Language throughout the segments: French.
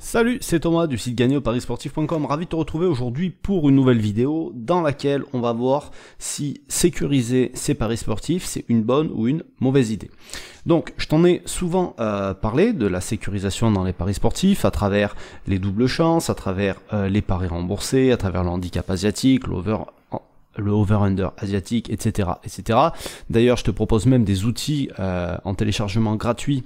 Salut, c'est Thomas du site gagner-au-parisportif.com. Ravi de te retrouver aujourd'hui pour une nouvelle vidéo dans laquelle on va voir si sécuriser ses paris sportifs c'est une bonne ou une mauvaise idée. Donc, je t'en ai souvent parlé de la sécurisation dans les paris sportifs à travers les doubles chances, à travers les paris remboursés, à travers le handicap asiatique, le over-under asiatique, etc., etc. D'ailleurs, je te propose même des outils en téléchargement gratuit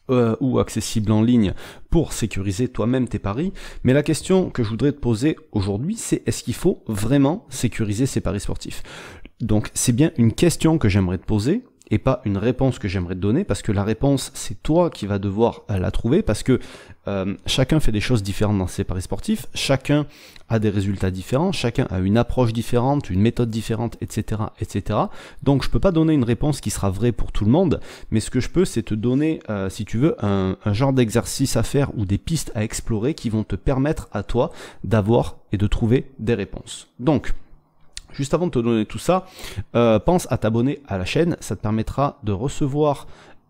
ou accessible en ligne pour sécuriser toi-même tes paris. Mais la question que je voudrais te poser aujourd'hui, c'est est-ce qu'il faut vraiment sécuriser ses paris sportifs? Donc c'est bien une question que j'aimerais te poser et pas une réponse que j'aimerais te donner, parce que la réponse, c'est toi qui vas devoir la trouver, parce que chacun fait des choses différentes dans ses paris sportifs, chacun a des résultats différents, chacun a une approche différente, une méthode différente, etc., etc. Donc je peux pas donner une réponse qui sera vraie pour tout le monde, mais ce que je peux, c'est te donner, si tu veux, un genre d'exercice à faire ou des pistes à explorer qui vont te permettre à toi d'avoir et de trouver des réponses. Donc, juste avant de te donner tout ça, pense à t'abonner à la chaîne, ça te permettra de recevoir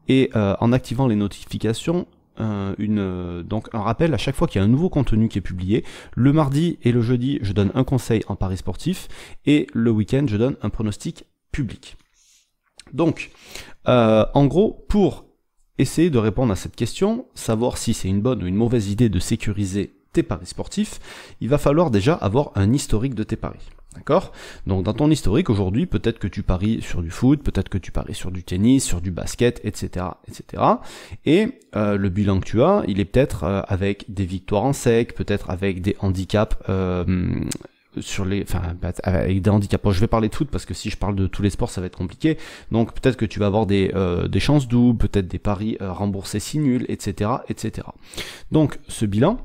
et en activant les notifications, donc un rappel à chaque fois qu'il y a un nouveau contenu qui est publié. Le mardi et le jeudi, je donne un conseil en paris sportif et le week-end, je donne un pronostic public. Donc, en gros, pour essayer de répondre à cette question, savoir si c'est une bonne ou une mauvaise idée de sécuriser tes paris sportifs, il va falloir déjà avoir un historique de tes paris. D'accord? Donc dans ton historique aujourd'hui, peut-être que tu paries sur du foot, peut-être que tu paries sur du tennis, sur du basket, etc., etc. Et le bilan que tu as, il est peut-être avec des victoires en sec, peut-être avec des handicaps avec des handicaps. Bon, je vais parler de foot parce que si je parle de tous les sports, ça va être compliqué. Donc peut-être que tu vas avoir des chances doubles, peut-être des paris remboursés si nuls, etc., etc. Donc ce bilan,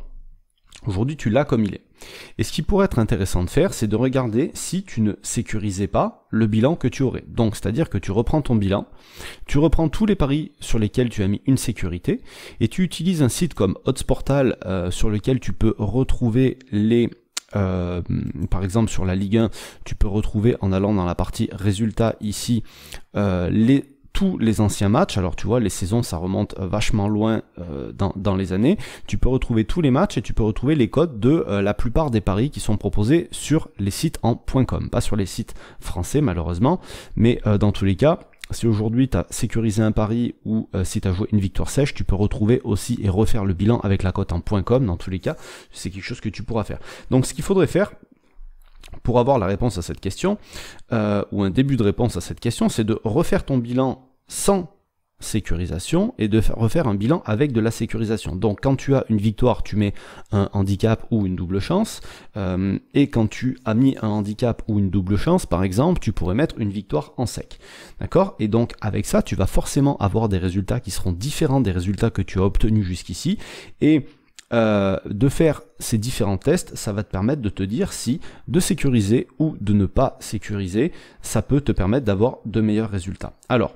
aujourd'hui, tu l'as comme il est. Et ce qui pourrait être intéressant de faire, c'est de regarder si tu ne sécurisais pas le bilan que tu aurais. Donc, c'est-à-dire que tu reprends ton bilan, tu reprends tous les paris sur lesquels tu as mis une sécurité, et tu utilises un site comme Oddsportal sur lequel tu peux retrouver les... par exemple sur la Ligue 1, tu peux retrouver en allant dans la partie résultats ici tous les anciens matchs. Alors tu vois, les saisons ça remonte vachement loin dans les années. Tu peux retrouver tous les matchs et tu peux retrouver les codes de la plupart des paris qui sont proposés sur les sites en .com, pas sur les sites français malheureusement, mais dans tous les cas, si aujourd'hui tu as sécurisé un pari ou si tu as joué une victoire sèche, tu peux retrouver aussi et refaire le bilan avec la cote en .com. Dans tous les cas, c'est quelque chose que tu pourras faire. Donc ce qu'il faudrait faire pour avoir la réponse à cette question, ou un début de réponse à cette question, c'est de refaire ton bilan sans sécurisation et de refaire un bilan avec de la sécurisation. Donc quand tu as une victoire, tu mets un handicap ou une double chance, et quand tu as mis un handicap ou une double chance, par exemple, tu pourrais mettre une victoire en sec. D'accord? Et donc avec ça, tu vas forcément avoir des résultats qui seront différents des résultats que tu as obtenus jusqu'ici, et de faire ces différents tests, ça va te permettre de te dire si de sécuriser ou de ne pas sécuriser, ça peut te permettre d'avoir de meilleurs résultats. Alors,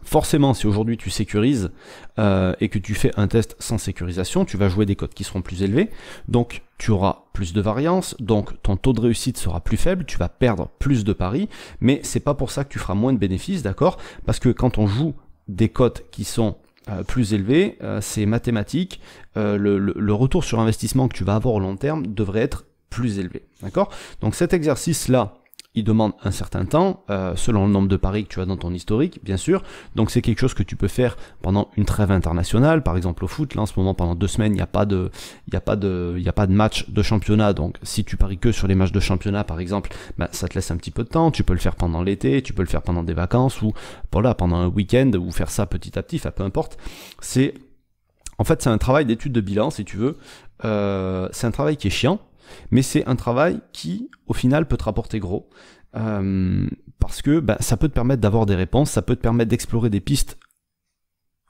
forcément, si aujourd'hui tu sécurises et que tu fais un test sans sécurisation, tu vas jouer des cotes qui seront plus élevées, donc tu auras plus de variance, donc ton taux de réussite sera plus faible, tu vas perdre plus de paris, mais c'est pas pour ça que tu feras moins de bénéfices, d'accord? Parce que quand on joue des cotes qui sont plus élevées, c'est mathématique, le retour sur investissement que tu vas avoir au long terme devrait être plus élevé, d'accord? Donc cet exercice-là, il demande un certain temps, selon le nombre de paris que tu as dans ton historique, bien sûr. Donc c'est quelque chose que tu peux faire pendant une trêve internationale, par exemple au foot. Là en ce moment, pendant 2 semaines, il n'y a pas de match de championnat. Donc si tu paries que sur les matchs de championnat, par exemple, bah, ça te laisse un petit peu de temps. Tu peux le faire pendant l'été, tu peux le faire pendant des vacances ou voilà, pendant un week-end, ou faire ça petit à petit, peu importe. En fait, c'est un travail d'étude de bilan, si tu veux. C'est un travail qui est chiant, mais c'est un travail qui, au final, peut te rapporter gros, parce que ça peut te permettre d'avoir des réponses, ça peut te permettre d'explorer des pistes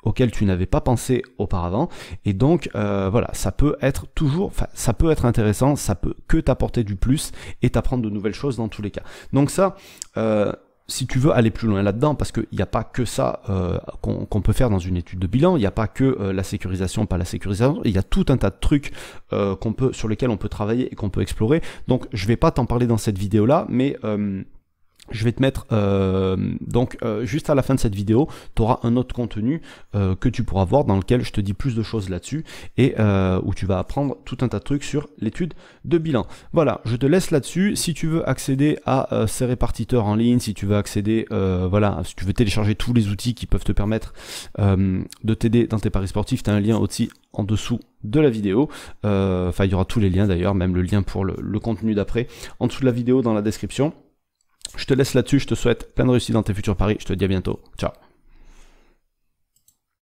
auxquelles tu n'avais pas pensé auparavant, et donc voilà, ça peut être intéressant, ça peut que t'apporter du plus et t'apprendre de nouvelles choses dans tous les cas. Donc ça, si tu veux aller plus loin là-dedans, parce qu'il n'y a pas que ça qu'on peut faire dans une étude de bilan, il n'y a pas que la sécurisation, pas la sécurisation, il y a tout un tas de trucs sur lesquels on peut travailler et qu'on peut explorer. Donc je vais pas t'en parler dans cette vidéo-là, mais je vais te mettre, juste à la fin de cette vidéo, tu auras un autre contenu que tu pourras voir dans lequel je te dis plus de choses là-dessus et où tu vas apprendre tout un tas de trucs sur l'étude de bilan. Voilà, je te laisse là-dessus. Si tu veux accéder à ces répartiteurs en ligne, si tu veux accéder, si tu veux télécharger tous les outils qui peuvent te permettre de t'aider dans tes paris sportifs, tu as un lien aussi en dessous de la vidéo. Il y aura tous les liens d'ailleurs, même le lien pour le contenu d'après, en dessous de la vidéo dans la description. Je te laisse là-dessus, je te souhaite plein de réussite dans tes futurs paris, je te dis à bientôt, ciao.